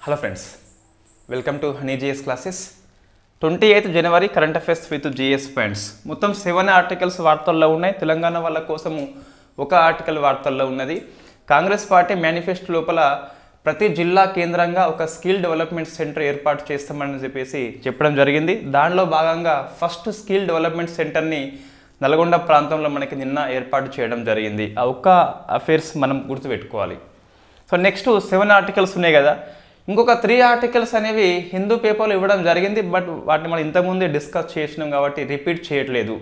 Hello friends, welcome to Honey GS classes. 28th January current affairs with GS points. మొత్తం 7 articles వార్తల్లో ఉన్నాయి. తెలంగాణ వాళ్ళ కోసము ఒక ఆర్టికల్ వార్తల్లో ఉన్నది. కాంగ్రెస్ పార్టీ మేనిఫెస్టో లోపల ప్రతి జిల్లా కేంద్రంగా ఒక స్కిల్ డెవలప్మెంట్ సెంటర్ ఏర్పాటు చేస్తామని చెప్పడం జరిగింది. దానిలో భాగంగా ఫస్ట్ స్కిల్ డెవలప్మెంట్ సెంటర్ని నల్గొండ ప్రాంతంలో మనకి నిన్న ఏర్పాటు చేయడం జరిగింది. ఆ ఒక్క అఫైర్స్ మనం గుర్తుపెట్టుకోవాలి. సో నెక్స్ట్ 7 ఆర్టికల్స్ ఉన్నాయి కదా, ఇంకొక 3 ఆర్టికల్స్ అనేవి హిందూ పేపర్లో ఇవ్వడం జరిగింది. బట్ వాటిని మనం ఇంతకుముందే డిస్కస్ చేసినాం కాబట్టి రిపీట్ చేయట్లేదు.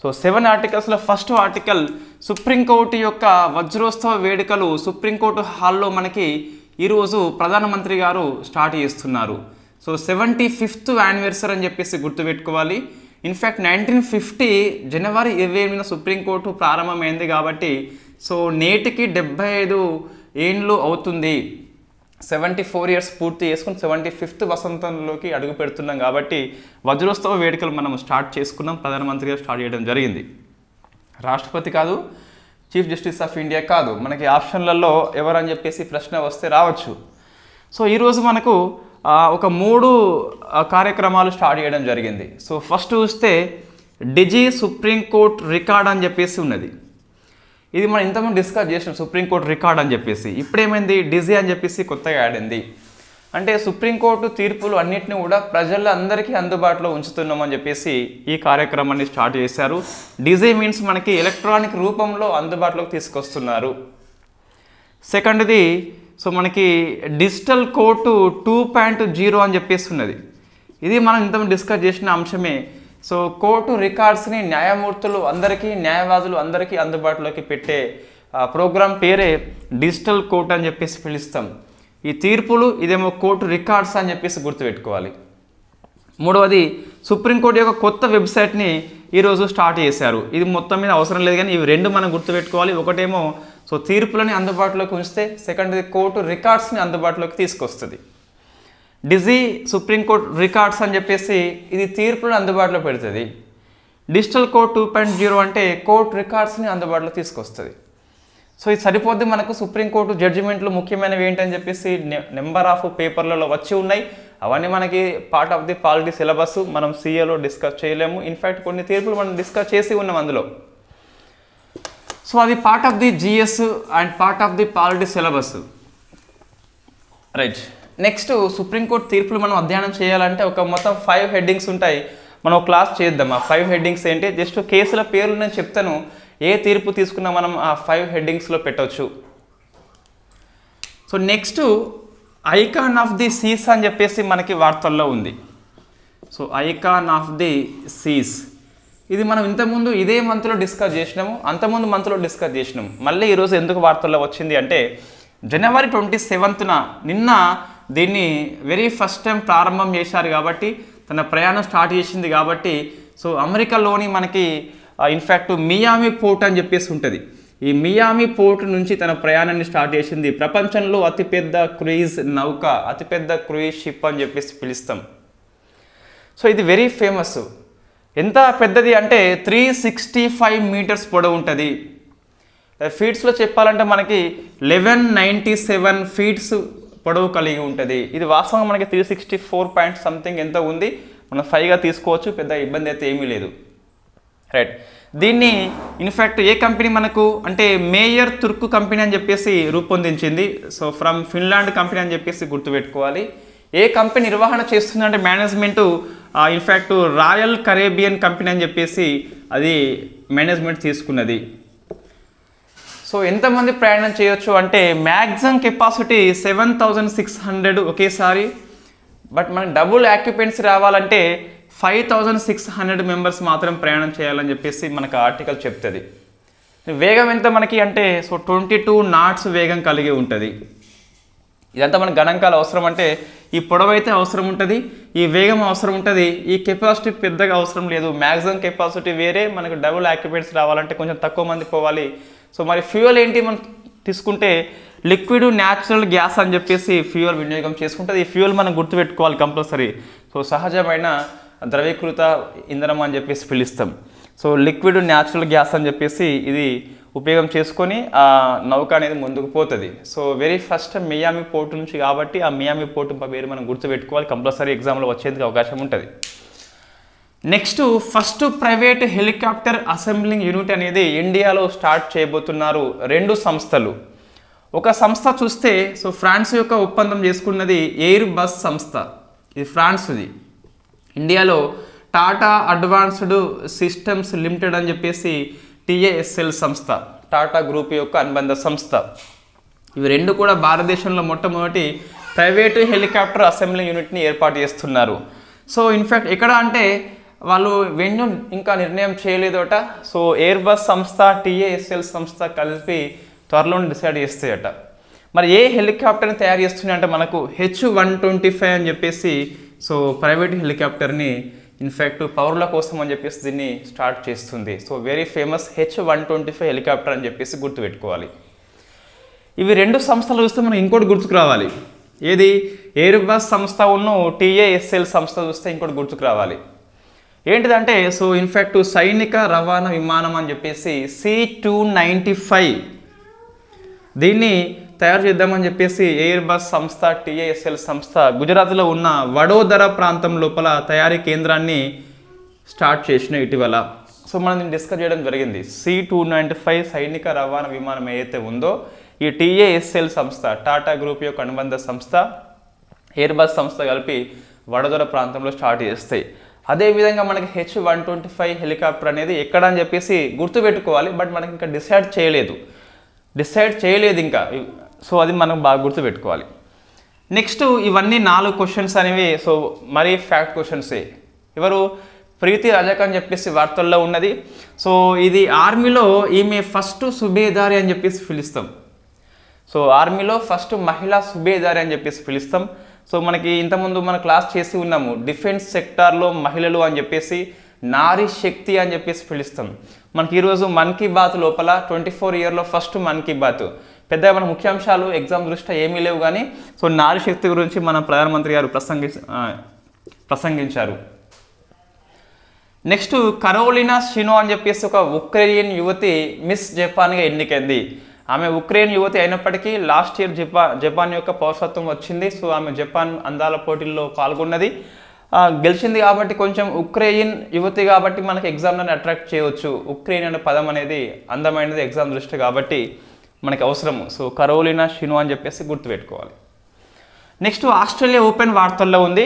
సో 7 ఆర్టికల్స్లో ఫస్ట్ ఆర్టికల్ సుప్రీంకోర్టు యొక్క వజ్రోత్సవ వేడుకలు సుప్రీంకోర్టు హాల్లో మనకి ఈరోజు ప్రధానమంత్రి గారు స్టార్ట్ చేస్తున్నారు. సో 75th యానివర్సరీ అని చెప్పేసి గుర్తుపెట్టుకోవాలి. ఇన్ఫ్యాక్ట్ 1950 జనవరి 28న సుప్రీంకోర్టు ప్రారంభమైంది కాబట్టి సో నేటికి 75 ఏళ్ళు అవుతుంది. 74 ఇయర్స్ పూర్తి చేసుకుని 75th వసంతంలోకి అడుగు పెడుతున్నాం కాబట్టి వజ్రోత్సవ వేడుకలు మనం స్టార్ట్ చేసుకున్నాం. ప్రధానమంత్రి గారు స్టార్ట్ చేయడం జరిగింది. రాష్ట్రపతి కాదు, చీఫ్ జస్టిస్ ఆఫ్ ఇండియా కాదు, మనకి ఆప్షన్లలో ఎవరని చెప్పేసి ప్రశ్న వస్తే రావచ్చు. సో ఈరోజు మనకు ఒక 3 కార్యక్రమాలు స్టార్ట్ చేయడం జరిగింది. సో ఫస్ట్ చూస్తే డిజీ సుప్రీంకోర్టు రికార్డ్ అని చెప్పేసి ఉన్నది. ఇది మనం ఇంతకుముందు డిస్కస్ చేసిన సుప్రీంకోర్టు రికార్డ్ అని చెప్పేసి. ఇప్పుడేమైంది, డిజీ అని చెప్పేసి కొత్తగా యాడ్ అయింది. అంటే సుప్రీంకోర్టు తీర్పులు అన్నింటినీ కూడా ప్రజలందరికీ అందుబాటులో ఉంచుతున్నామని చెప్పేసి ఈ కార్యక్రమాన్ని స్టార్ట్ చేశారు. డిజీ మీన్స్ మనకి ఎలక్ట్రానిక్ రూపంలో అందుబాటులోకి తీసుకొస్తున్నారు. సెకండ్ది సో మనకి డిజిటల్ కోర్టు 2.0 అని చెప్పేసి ఉన్నది. ఇది మనం ఇంతకుముందు డిస్కస్ చేసిన అంశమే. సో కోర్టు రికార్డ్స్ని న్యాయమూర్తులు అందరికీ, న్యాయవాదులు అందరికీ అందుబాటులోకి పెట్టే ప్రోగ్రామ్ పేరే డిజిటల్ కోర్టు అని చెప్పేసి పిలుస్తాం. ఈ తీర్పులు ఇదేమో కోర్టు రికార్డ్స్ అని చెప్పేసి గుర్తుపెట్టుకోవాలి. మూడవది సుప్రీంకోర్టు యొక్క కొత్త వెబ్సైట్ని ఈరోజు స్టార్ట్ చేశారు. ఇది మొత్తం మీద అవసరం లేదు కానీ ఇవి 2 మనం గుర్తుపెట్టుకోవాలి. ఒకటేమో సో తీర్పులని అందుబాటులోకి ఉంచితే, సెకండ్ది కోర్టు రికార్డ్స్ని అందుబాటులోకి తీసుకొస్తుంది. డిజీ సుప్రీంకోర్టు రికార్డ్స్ అని చెప్పేసి ఇది తీర్పులను అందుబాటులో పెడుతుంది. డిజిటల్ కోర్ట్ 2.0 అంటే కోర్టు రికార్డ్స్ని అందుబాటులో తీసుకొస్తుంది. సో ఇది సరిపోద్ది. మనకు సుప్రీంకోర్టు జడ్జిమెంట్లు ముఖ్యమైనవి ఏంటని చెప్పేసి నెంబర్ ఆఫ్ పేపర్లలో వచ్చి ఉన్నాయి. అవన్నీ మనకి part of the polity syllabus, మనం సీఏలో డిస్కస్ చేయలేము. ఇన్ఫ్యాక్ట్ కొన్ని తీర్పులు మనం డిస్కస్ చేసి ఉన్నాం అందులో. సో అది part of the GS and part of the polity syllabus. Right, next supreme court తీర్పులు మనం అధ్యయనం చేయాలంటే ఒక మొత్తం 5 హెడ్డింగ్స్ ఉంటాయి. మనం క్లాస్ చేద్దాం. ఆ 5 హెడ్డింగ్స్ ఏంటి, జస్ట్ కేసుల పేర్లు నేను చెప్తాను. ఏ తీర్పు తీసుకున్నా మనం ఆ 5 హెడ్డింగ్స్లో పెట్టవచ్చు. So next icon of the seas అని చెప్పేసి మనకి వార్తల్లో ఉంది. So icon of the seas ఇది మనం ఇంతకుముందు ఇదే మంత్లో డిస్కస్ చేసినాము, అంతకుముందు మంత్లో డిస్కస్ చేసినాము. మళ్ళీ ఈరోజు ఎందుకు వార్తల్లో వచ్చింది అంటే జనవరి 27న నిన్న దీన్ని వెరీ ఫస్ట్ టైం ప్రారంభం చేశారు కాబట్టి, తన ప్రయాణం స్టార్ట్ చేసింది కాబట్టి. సో అమెరికాలోని మనకి ఇన్ఫ్యాక్ట్ మియామి పోర్ట్ అని చెప్పేసి ఉంటుంది. ఈ మియామి పోర్ట్ నుంచి తన ప్రయాణాన్ని స్టార్ట్ చేసింది. ప్రపంచంలో అతిపెద్ద క్రూయిజ్ నౌక, అతిపెద్ద క్రూయిజ్ షిప్ అని చెప్పేసి పిలుస్తాం. సో ఇది వెరీ ఫేమస్. ఎంత పెద్దది అంటే 365 మీటర్స్ పొడవు ఉంటుంది. ఫీట్స్లో చెప్పాలంటే మనకి 1197 ఫీట్స్ పొడవు కలిగి ఉంటుంది. ఇది వాస్తవంగా మనకి 364 పాయింట్ సంథింగ్ ఎంత ఉంది, మనం 5గా తీసుకోవచ్చు, పెద్ద ఇబ్బంది అయితే ఏమీ లేదు. రైట్, దీన్ని ఇన్ఫ్యాక్ట్ ఏ కంపెనీ మనకు అంటే మేయర్ తుర్కు కంపెనీ అని చెప్పేసి రూపొందించింది. సో ఫ్రమ్ ఫిన్లాండ్ కంపెనీ అని చెప్పేసి గుర్తుపెట్టుకోవాలి. ఏ కంపెనీ నిర్వహణ చేస్తుందంటే management in fact royal Caribbean company అని చెప్పేసి అది మేనేజ్మెంట్ తీసుకున్నది. సో ఎంతమంది ప్రయాణం చేయొచ్చు అంటే మ్యాక్సిమం కెపాసిటీ 7600 ఒకేసారి. బట్ మనకి డబుల్ ఆక్యుపెన్సీ రావాలంటే 5600 మెంబర్స్ మాత్రం ప్రయాణం చేయాలని చెప్పేసి మనకు ఆర్టికల్ చెప్తుంది. వేగం ఎంత మనకి అంటే సో 22 knots వేగం కలిగి ఉంటుంది. ఇదంతా మనకు గణాంకాలు అవసరం అంటే ఈ పొడవైతే అవసరం ఉంటుంది, ఈ వేగం అవసరం ఉంటుంది, ఈ కెపాసిటీ పెద్దగా అవసరం లేదు. మ్యాక్సిమం కెపాసిటీ వేరే, మనకు డబుల్ ఆక్యుపెన్సీ రావాలంటే కొంచెం తక్కువ మంది పోవాలి. సో మరి ఫ్యూయల్ ఏంటి మనం తీసుకుంటే లిక్విడ్ న్యాచురల్ గ్యాస్ అని చెప్పేసి ఫ్యూయల్ వినియోగం చేసుకుంటుంది. ఈ ఫ్యూయల్ మనం గుర్తుపెట్టుకోవాలి కంపల్సరీ. సో సహజమైన ద్రవీకృత ఇంధనం అని చెప్పేసి పిలుస్తాం. సో లిక్విడ్ న్యాచురల్ గ్యాస్ అని చెప్పేసి ఇది ఉపయోగం చేసుకొని ఆ నౌక అనేది ముందుకు పోతుంది. So very first Miami port నుంచి కాబట్టి ఆ మియామి పోర్టు పేరు మనం గుర్తుపెట్టుకోవాలి, కంపల్సరీ ఎగ్జామ్లో వచ్చేందుకు అవకాశం ఉంటుంది. Next first private helicopter assembling unit అనేది ఇండియాలో స్టార్ట్ చేయబోతున్నారు 2 సంస్థలు. ఒక సంస్థ చూస్తే సో ఫ్రాన్స్ యొక్క ఒప్పందం చేసుకున్నది ఎయిర్ బస్ సంస్థ, ఇది ఫ్రాన్స్ది. ఇండియాలో టాటా అడ్వాన్స్డ్ సిస్టమ్స్ లిమిటెడ్ అని చెప్పేసి TASL సంస్థ, టాటా గ్రూప్ యొక్క అనుబంధ సంస్థ. ఇవి 2 కూడా భారతదేశంలో మొట్టమొదటి ప్రైవేటు హెలికాప్టర్ అసెంబ్లింగ్ యూనిట్ని ఏర్పాటు చేస్తున్నారు. సో ఇన్ఫ్యాక్ట్ ఎక్కడ అంటే వాళ్ళు వెన్యూ ఇంకా నిర్ణయం చేయలేదట. సో ఎయిర్ బస్ సంస్థ TASL సంస్థ కలిపి త్వరలోనే డిసైడ్ చేస్తాయట. మరి ఏ హెలికాప్టర్ని తయారు చేస్తున్నాయంటే మనకు H125 అని చెప్పేసి సో ప్రైవేట్ హెలికాప్టర్ని ఇన్ఫ్యాక్ట్ పౌరుల కోసం అని చెప్పేసి దీన్ని స్టార్ట్ చేస్తుంది. So very famous H125 helicopter అని చెప్పేసి గుర్తుపెట్టుకోవాలి. ఇవి 2 సంస్థలు చూస్తే మనకు ఇంకోటి గుర్తుకు రావాలి, ఏది ఎయిర్ బస్ సంస్థ ఉన్న TASL సంస్థ చూస్తే ఇంకోటి గుర్తుకు రావాలి. ఏంటిదంటే సో ఇన్ఫ్యాక్ట్ సైనిక రవాణా విమానం అని చెప్పేసి C295 దీన్ని తయారు చేద్దామని చెప్పేసి ఎయిర్ బస్ సంస్థ TASL సంస్థ గుజరాత్లో ఉన్న వడోదర ప్రాంతం లోపల తయారీ కేంద్రాన్ని స్టార్ట్ చేసిన ఇటీవల. సో మనం దీన్ని డిస్కస్ చేయడం జరిగింది. C295 సైనిక రవాణా విమానం ఏదైతే ఉందో ఈ TASL సంస్థ టాటా గ్రూప్ యొక్క అనుబంధ సంస్థ ఎయిర్ బస్ సంస్థ కలిపి వడోదర ప్రాంతంలో స్టార్ట్ చేస్తాయి. అదేవిధంగా మనకి H125 హెలికాప్టర్ అనేది ఎక్కడ అని చెప్పేసి గుర్తుపెట్టుకోవాలి, బట్ మనకి ఇంకా డిసైడ్ చేయలేదు ఇంకా. సో అది మనం బాగా గుర్తుపెట్టుకోవాలి. నెక్స్ట్ ఇవన్నీ 4 క్వశ్చన్స్ అనేవి సో మరీ ఫ్యాక్ట్ క్వశ్చన్సే. ఎవరు ప్రీతి రజక్ అని చెప్పేసి వార్తల్లో ఉన్నది. సో ఇది ఆర్మీలో ఈమె ఫస్ట్ సుబేదారి అని చెప్పేసి పిలుస్తాం. సో ఆర్మీలో ఫస్ట్ మహిళా సుబేదారి అని చెప్పేసి పిలుస్తాం. సో మనకి ఇంతకుముందు మన క్లాస్ చేసి ఉన్నాము, డిఫెన్స్ సెక్టార్లో మహిళలు అని చెప్పేసి నారీ శక్తి అని చెప్పేసి పిలుస్తాం. మనకి ఈరోజు మన్ కీ బాత్ లోపల 24 ఇయర్లో ఫస్ట్ మన్ కీ బాత్. పెద్దగా మన ముఖ్యాంశాలు ఎగ్జామ్ దృష్ట్యా ఏమీ లేవు, కానీ సో నారీ శక్తి గురించి మన ప్రధానమంత్రి గారు ప్రసంగించారు. నెక్స్ట్ కరోలినా షినో అని చెప్పేసి ఒక ఉక్రెయిన్ యువతి మిస్ జపాన్గా ఎన్నికైంది. ఆమె ఉక్రెయిన్ యువతి అయినప్పటికీ లాస్ట్ ఇయర్ జపాన్ యొక్క పౌరసత్వం వచ్చింది. సో ఆమె జపాన్ అందాల పోటీల్లో పాల్గొన్నది, గెలిచింది. కాబట్టి కొంచెం ఉక్రెయిన్ యువతి కాబట్టి మనకి ఎగ్జామ్లను అట్రాక్ట్ చేయవచ్చు. ఉక్రెయిన్ అనే పదం అనేది అందమైనది ఎగ్జామ్ దృష్టి కాబట్టి మనకి అవసరము. సో కరోలినా షినో అని చెప్పేసి గుర్తుపెట్టుకోవాలి. నెక్స్ట్ ఆస్ట్రేలియా ఓపెన్ వార్తల్లో ఉంది.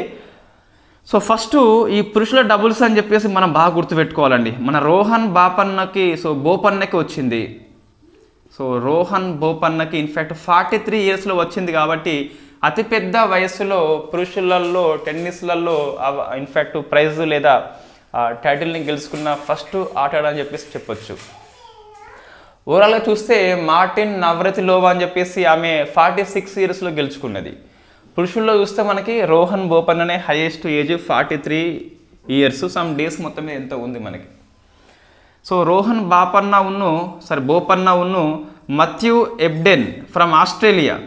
సో ఫస్ట్ ఈ పురుషుల డబుల్స్ అని చెప్పేసి మనం బాగా గుర్తుపెట్టుకోవాలండి. మన రోహన్ బోపన్నకి వచ్చింది. సో రోహన్ బోపన్నకి ఇన్ఫ్యాక్ట్ 43 ఇయర్స్లో వచ్చింది కాబట్టి అతిపెద్ద వయసులో పురుషులలో టెన్నిస్లలో ఇన్ఫ్యాక్ట్ ప్రైజ్ లేదా టైటిల్ని గెలుచుకున్న ఫస్ట్ ఆట అని చెప్పేసి చెప్పొచ్చు. ఓవరాల్గా చూస్తే మార్టిన్ నవ్రతిలోవా అని చెప్పేసి ఆమె 46 ఇయర్స్లో గెలుచుకున్నది. పురుషుల్లో చూస్తే మనకి రోహన్ బోపన్ననే highest age 43 years. Some days మొత్తం మీద ఎంత ఉంది మనకి. సో రోహన్ బోపన్న ఉన్ను మథ్యూ ఎబ్డెన్ ఫ్రమ్ ఆస్ట్రేలియా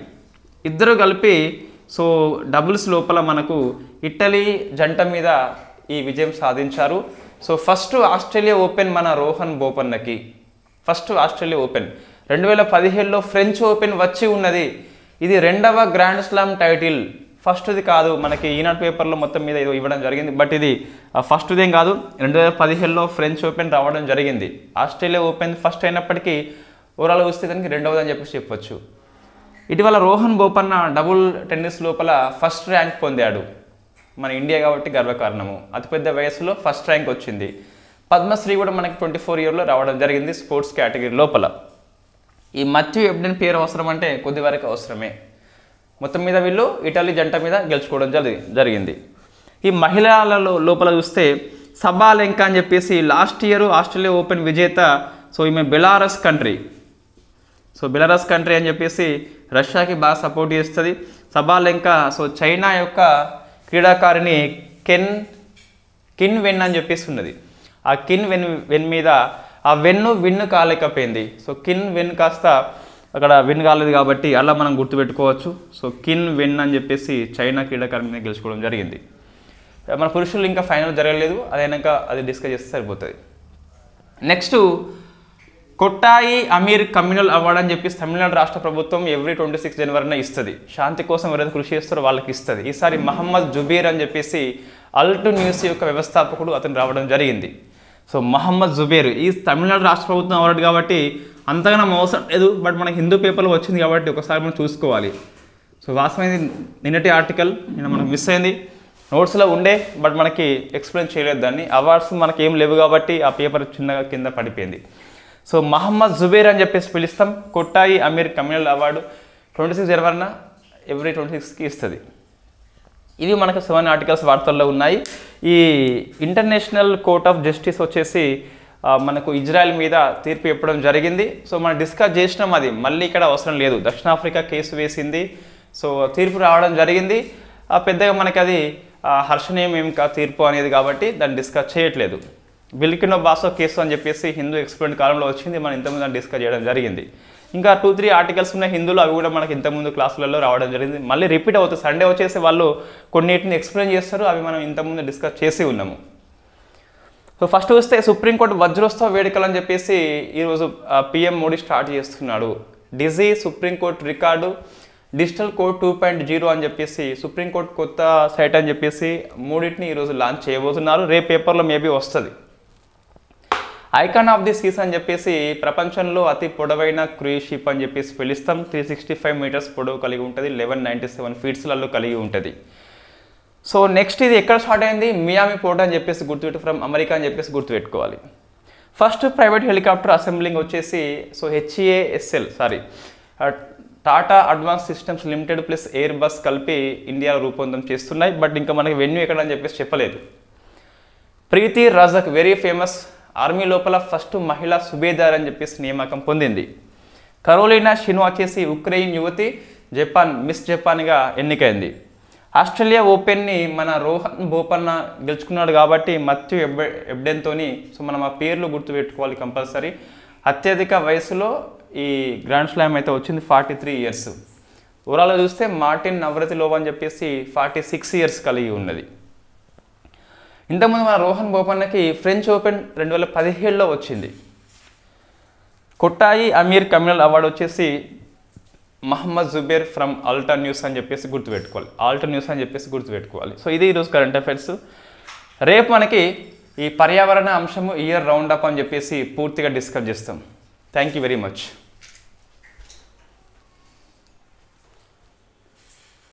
ఇద్దరు కలిపి సో డబుల్స్ లోపల మనకు ఇటలీ జంట మీద ఈ విజయం సాధించారు. సో ఫస్ట్ ఆస్ట్రేలియా ఓపెన్ మన రోహన్ బోపన్నకి, ఫస్ట్ ఆస్ట్రేలియా ఓపెన్. 2017లో ఫ్రెంచ్ ఓపెన్ వచ్చి ఉన్నది. ఇది 2వ గ్రాండ్ స్లామ్ టైటిల్, ఫస్ట్ది కాదు. మనకి ఈనాడు పేపర్లో మొత్తం మీద ఇవ్వడం జరిగింది, బట్ ఇది ఫస్ట్దేం కాదు. 2015లో ఫ్రెంచ్ ఓపెన్ రావడం జరిగింది. ఆస్ట్రేలియా ఓపెన్ ఫస్ట్ అయినప్పటికీ ఓవరాల్ చూస్తే దానికి 2వది అని చెప్పేసి చెప్పొచ్చు. ఇటీవల రోహన్ బోపన్న డబుల్ టెన్నిస్ లోపల ఫస్ట్ ర్యాంక్ పొందాడు. మన ఇండియా కాబట్టి గర్వకారణము. అతిపెద్ద వయసులో ఫస్ట్ ర్యాంక్ వచ్చింది. పద్మశ్రీ కూడా మనకి 24 ఇయర్లో రావడం జరిగింది స్పోర్ట్స్ కేటగిరీ లోపల. ఈ మథ్యూ ఎబ్డెన్ పేరు అవసరం అంటే కొద్ది వరకు అవసరమే. మొత్తం మీద వీళ్ళు ఇటలీ జంట మీద గెలుచుకోవడం జరిగింది. ఈ మహిళల లోపల చూస్తే సబాలెంకా అని చెప్పేసి లాస్ట్ ఇయర్ ఆస్ట్రేలియా ఓపెన్ విజేత. సో ఈమె బెలారస్ కంట్రీ అని చెప్పేసి రష్యాకి బాగా సపోర్ట్ చేస్తుంది. సబాలెంకా సో చైనా యొక్క క్రీడాకారిణి కిన్ వెన్ అని చెప్పేసి ఉన్నది. ఆ కిన్ వెన్ మీద ఆ విన్ను కాలేకపోయింది. సో కిన్ వెన్ కాస్త అక్కడ విన్ కాలేదు కాబట్టి అలా మనం గుర్తుపెట్టుకోవచ్చు. సో కిన్ వెన్ అని చెప్పేసి చైనా క్రీడాకారిణి మీద గెలుచుకోవడం జరిగింది. మన పురుషులు ఇంకా ఫైనల్ జరగలేదు, అదైనాక అది డిస్కస్ చేస్తే సరిపోతుంది. నెక్స్ట్ కొట్టాయి అమీర్ కమ్యూనల్ అవార్డ్ అని చెప్పేసి తమిళనాడు రాష్ట్ర ప్రభుత్వం ఎవ్రీ 26 జనవరిన ఇస్తుంది. శాంతి కోసం ఎవరైతే కృషి చేస్తారో వాళ్ళకి ఇస్తుంది. ఈసారి మహమ్మద్ జుబేర్ అని చెప్పేసి అల్ట్ న్యూస్ యొక్క వ్యవస్థాపకుడు అతను రావడం జరిగింది. సో మహమ్మద్ జుబేర్ ఈ తమిళనాడు రాష్ట్ర ప్రభుత్వం అవార్డు కాబట్టి అంతగానో అవసరం లేదు, బట్ మనకి హిందూ పేపర్లో వచ్చింది కాబట్టి ఒకసారి మనం చూసుకోవాలి. సో వాస్తవమైంది నిన్నటి ఆర్టికల్ నిన్న మనకు మిస్ అయింది, నోట్స్లో ఉండే బట్ మనకి ఎక్స్ప్లెయిన్ చేయలేదు దాన్ని. అవార్డ్స్ మనకి ఏం లేవు కాబట్టి ఆ పేపర్ చిన్నగా కింద పడిపోయింది. సో మహమ్మద్ జుబేర్ అని చెప్పేసి పిలుస్తాం. కొట్టాయి అమీర్ కమ్యూనల్ అవార్డు 26 జనవరిన ఎవ్రీ 26కి ఇస్తుంది. ఇవి మనకు 7 ఆర్టికల్స్ వార్తల్లో ఉన్నాయి. ఈ ఇంటర్నేషనల్ కోర్ట్ ఆఫ్ జస్టిస్ వచ్చేసి మనకు ఇజ్రాయెల్ మీద తీర్పు చెప్పడం జరిగింది. సో మనం డిస్కస్ చేసినాం, అది మళ్ళీ ఇక్కడ అవసరం లేదు. దక్షిణాఫ్రికా కేసు వేసింది, సో తీర్పు రావడం జరిగింది. పెద్దగా మనకి అది హర్షణీయం ఏం తీర్పు అనేది కాబట్టి దాన్ని డిస్కస్ చేయట్లేదు. బిల్కినో బాసో కేసు అని చెప్పేసి హిందూ ఎక్స్పర్ట్ కాలంలో వచ్చింది, మనం ఇంతకుముందు దాన్ని డిస్కస్ చేయడం జరిగింది. ఇంకా 2-3 ఆర్టికల్స్ ఉన్నాయి హిందూలో, అవి కూడా మనకి ఇంతకుముందు క్లాసులలో రావడం జరిగింది. మళ్ళీ రిపీట్ అవుతుంది. సండే వచ్చేసి వాళ్ళు కొన్నిటిని ఎక్స్ప్లెయిన్ చేస్తారు, అవి మనం ఇంతకుముందు డిస్కస్ చేసి ఉన్నాము. సో ఫస్ట్ వస్తే సుప్రీంకోర్టు వజ్రోత్సవ వేడుకలు అని చెప్పేసి ఈరోజు PM మోడీ స్టార్ట్ చేస్తున్నాడు. Digi supreme court record digital code 2.0 అని చెప్పేసి సుప్రీంకోర్టు కొత్త సైట్ అని చెప్పేసి మూడింటిని ఈరోజు లాంచ్ చేయబోతున్నారు. రేపు పేపర్లో మేబీ వస్తుంది. ఐకాన్ ఆఫ్ ది సీస్ అని చెప్పేసి ప్రపంచంలో అతి పొడవైన క్రూయిజ్ షిప్ అని చెప్పేసి పిలుస్తాం. 365 మీటర్స్ పొడవు కలిగి ఉంటుంది, 1197 ఫీట్స్లలో కలిగి ఉంటుంది. సో నెక్స్ట్ ఇది ఎక్కడ స్టార్ట్ అయింది? మియామి పోర్ట్ అని చెప్పేసి గుర్తుపెట్టు, ఫ్రమ్ అమెరికా అని చెప్పేసి గుర్తుపెట్టుకోవాలి. ఫస్ట్ ప్రైవేట్ హెలికాప్టర్ అసెంబ్లింగ్ వచ్చేసి so Tata advance systems limited plus air bus కలిపి ఇండియాలో రూపొందం చేస్తున్నాయి. బట్ ఇంకా మనకి వెన్యూ ఎక్కడ అని చెప్పేసి చెప్పలేదు. ప్రీతి రజక్ వెరీ ఫేమస్, ఆర్మీ లోపల ఫస్ట్ మహిళా సుబేదార్ అని చెప్పేసి నియామకం పొందింది. కరోలినా షినో వచ్చేసి ఉక్రెయిన్ యువతి జపాన్ మిస్ జపాన్గా ఎన్నికైంది. ఆస్ట్రేలియా ఓపెన్ని మన రోహన్ బోపన్న గెలుచుకున్నాడు కాబట్టి మత్యు ఎబ్డెన్తోని, సో మనం ఆ పేర్లు గుర్తుపెట్టుకోవాలి కంపల్సరీ. అత్యధిక వయసులో ఈ గ్రాండ్ స్లామ్ అయితే వచ్చింది, 43 ఇయర్స్. ఓవరాల్గా చూస్తే మార్టిన్ నవ్రతిలోవా అని చెప్పేసి 46 ఇయర్స్ కలిగి ఉన్నది. ఇంతకుముందు మన రోహన్ బోపన్నకి ఫ్రెంచ్ ఓపెన్ 2017లో వచ్చింది. కొట్టాయి అమీర్ కమ్యూనల్ అవార్డు వచ్చేసి Mohammed Zubair from Alt News అని చెప్పేసి గుర్తుపెట్టుకోవాలి. సో ఇది ఈరోజు కరెంట్ అఫైర్స్. రేపు మనకి ఈ పర్యావరణ అంశము ఇయర్ రౌండ్ అప్ అని చెప్పేసి పూర్తిగా డిస్కస్ చేస్తాం. Thank you very much.